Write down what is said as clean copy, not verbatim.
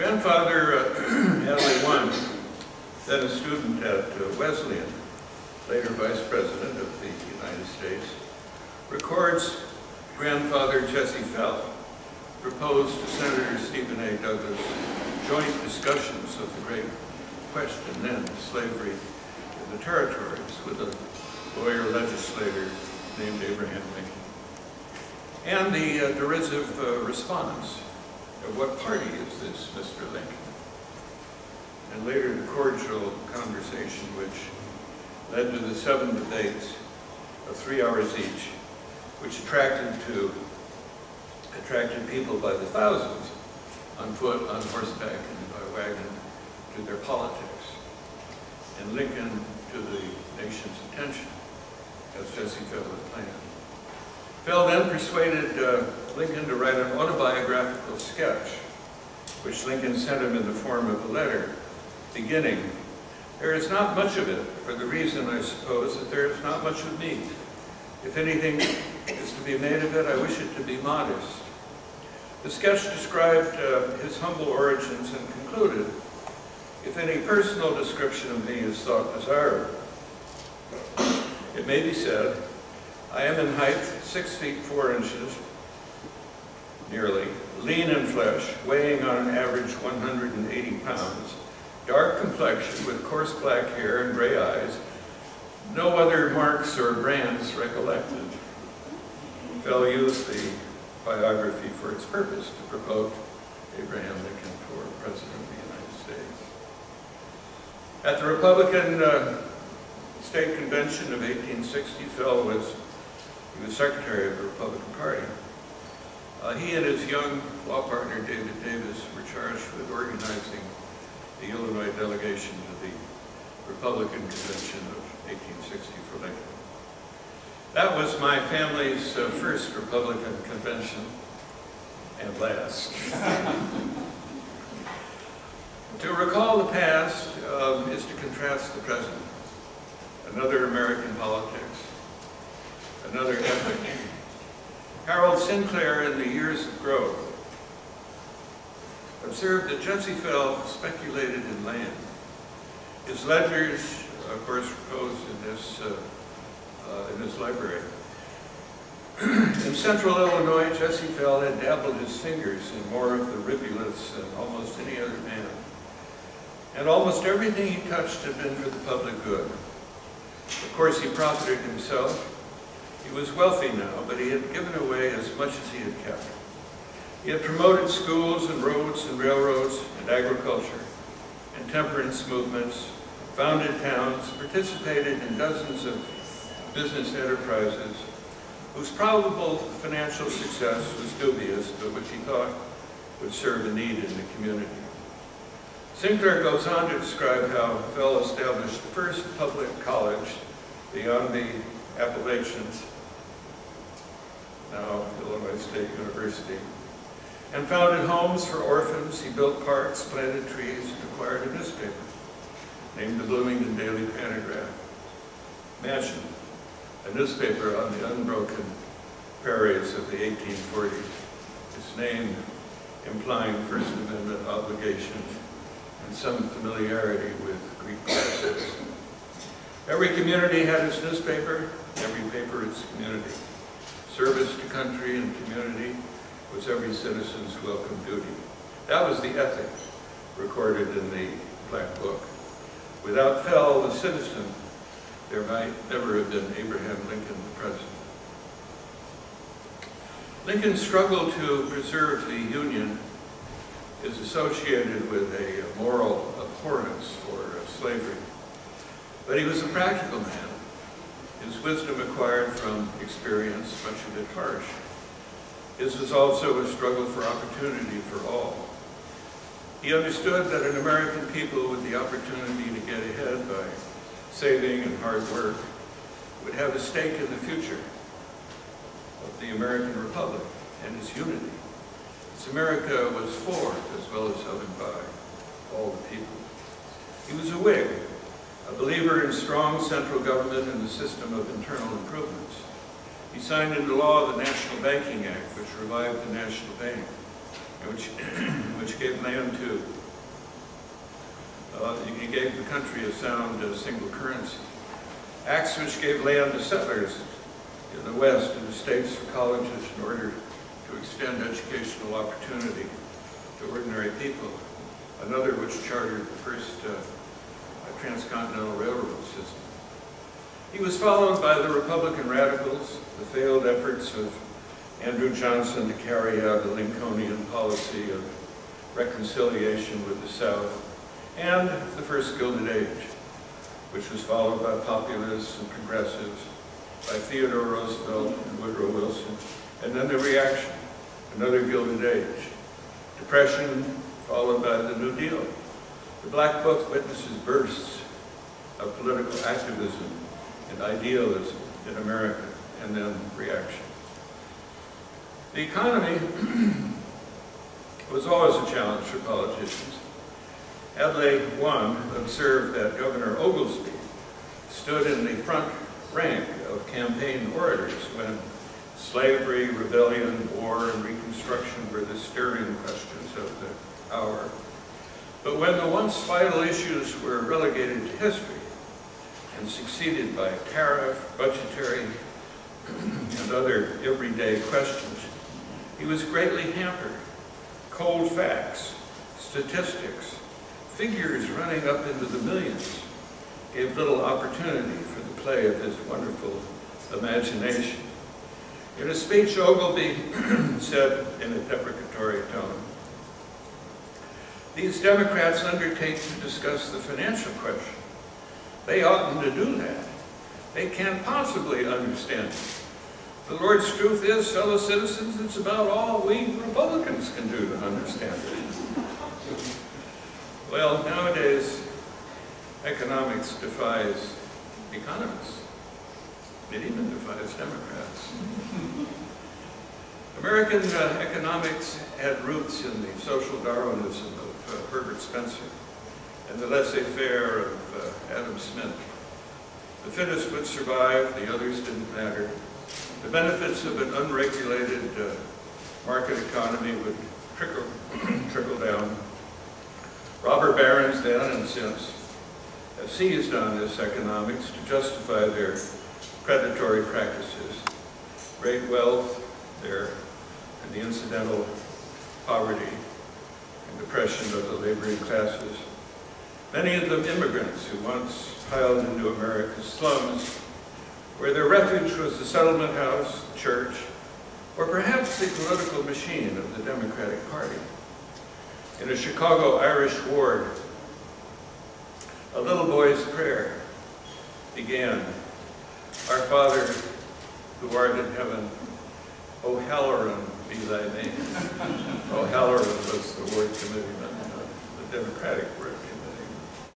Grandfather Adlai I, then a student at Wesleyan, later Vice President of the United States, records grandfather Jesse Fell proposed to Senator Stephen A. Douglas joint discussions of the great question then, slavery in the territories, with a lawyer legislator named Abraham Lincoln. And the derisive response of what party is this, Mr. Lincoln? And later the cordial conversation which led to the 7 debates of 3 hours each, which attracted people by the thousands, on foot, on horseback, and by wagon, to their politics, and Lincoln to the nation's attention, as Jesse Fell had planned. Fell then persuaded Lincoln to write an autobiographical sketch, which Lincoln sent him in the form of a letter, beginning, "There is not much of it, for the reason, I suppose, that there is not much of me. If anything is to be made of it, I wish it to be modest." The sketch described his humble origins and concluded, "If any personal description of me is thought desirable, it may be said, I am in height 6 feet 4 inches, nearly, lean in flesh, weighing on an average 180 pounds, dark complexion with coarse black hair and gray eyes, no other marks or brands recollected." Fell used the biography for its purpose, to promote Abraham Lincoln for President of the United States. At the Republican State Convention of 1860, Fell was Secretary of the Republican Party. He and his young law partner, David Davis, were charged with organizing the Illinois delegation to the Republican Convention of 1860 for Lincoln. That was my family's first Republican convention, and last. To recall the past is to contrast the present. Another American politics, another epoch. Harold Sinclair, in the Years of Growth, observed that Jesse Fell speculated in land. His ledgers, of course, reposed in this library. In central Illinois, Jesse Fell had dabbled his fingers in more of the rivulets than almost any other man. And almost everything he touched had been for the public good. Of course, he profited himself. He was wealthy now, but he had given away as much as he had kept. He had promoted schools and roads and railroads and agriculture and temperance movements, founded towns, participated in dozens of business enterprises whose probable financial success was dubious, but which he thought would serve a need in the community. Sinclair goes on to describe how Fell established the first public college beyond the Appalachians, now Illinois State University, and founded homes for orphans. He built parks, planted trees, and acquired a newspaper named the Bloomington Daily Pantograph. Imagine a newspaper on the unbroken prairies of the 1840s, its name implying First Amendment obligations and some familiarity with Greek classics. Every community had its newspaper, every paper its community. Service to country and community was every citizen's welcome duty. That was the ethic recorded in the Black Book. Without Fell, the citizen, there might never have been Abraham Lincoln, the president. Lincoln's struggle to preserve the Union is associated with a moral abhorrence for slavery. But he was a practical man. His wisdom acquired from experience, much of it harsh. His was also a struggle for opportunity for all. He understood that an American people with the opportunity to get ahead by saving and hard work would have a stake in the future of the American Republic and its unity. Its America was for, as well as of by, all the people. He was a Whig, a believer in strong central government and the system of internal improvements. He signed into law the National Banking Act, which revived the National Bank, and which which gave land to, he gave the country a sound single currency. Acts which gave land to settlers in the West and estates for colleges in order to extend educational opportunity to ordinary people. Another which chartered the first transcontinental railroad system. He was followed by the Republican radicals, the failed efforts of Andrew Johnson to carry out the Lincolnian policy of reconciliation with the South, and the first Gilded Age, which was followed by populists and progressives, by Theodore Roosevelt and Woodrow Wilson, and then the reaction, another Gilded Age. Depression, followed by the New Deal. The Black Book witnesses bursts of political activism and idealism in America, and then reaction. The economy was always a challenge for politicians. Adlai I observed that Governor Oglesby stood in the front rank of campaign orators when slavery, rebellion, war, and Reconstruction were the stirring questions of the hour. But when the once vital issues were relegated to history and succeeded by tariff, budgetary, and other everyday questions, he was greatly hampered. Cold facts, statistics, figures running up into the millions gave little opportunity for the play of his wonderful imagination. In a speech, Oglesby said in a deprecatory tone, "These Democrats undertake to discuss the financial question. They oughtn't to do that. They can't possibly understand it. The Lord's truth is, fellow citizens, it's about all we Republicans can do to understand it." Well, nowadays, economics defies economists. It even defies Democrats. American economics had roots in the social Darwinism of Herbert Spencer and the laissez-faire of Adam Smith. The fittest would survive, the others didn't matter. The benefits of an unregulated market economy would trickle down. Robber barons then and since have seized on this economics to justify their predatory practices. Great wealth there, and the incidental poverty and depression of the laboring classes. Many of them immigrants who once piled into America's slums, where their refuge was the settlement house, the church, or perhaps the political machine of the Democratic Party. In a Chicago Irish ward, a little boy's prayer began, "Our Father, who art in heaven, O hallowed be thy name." O hallowed was the word committeeman, the Democratic word committee.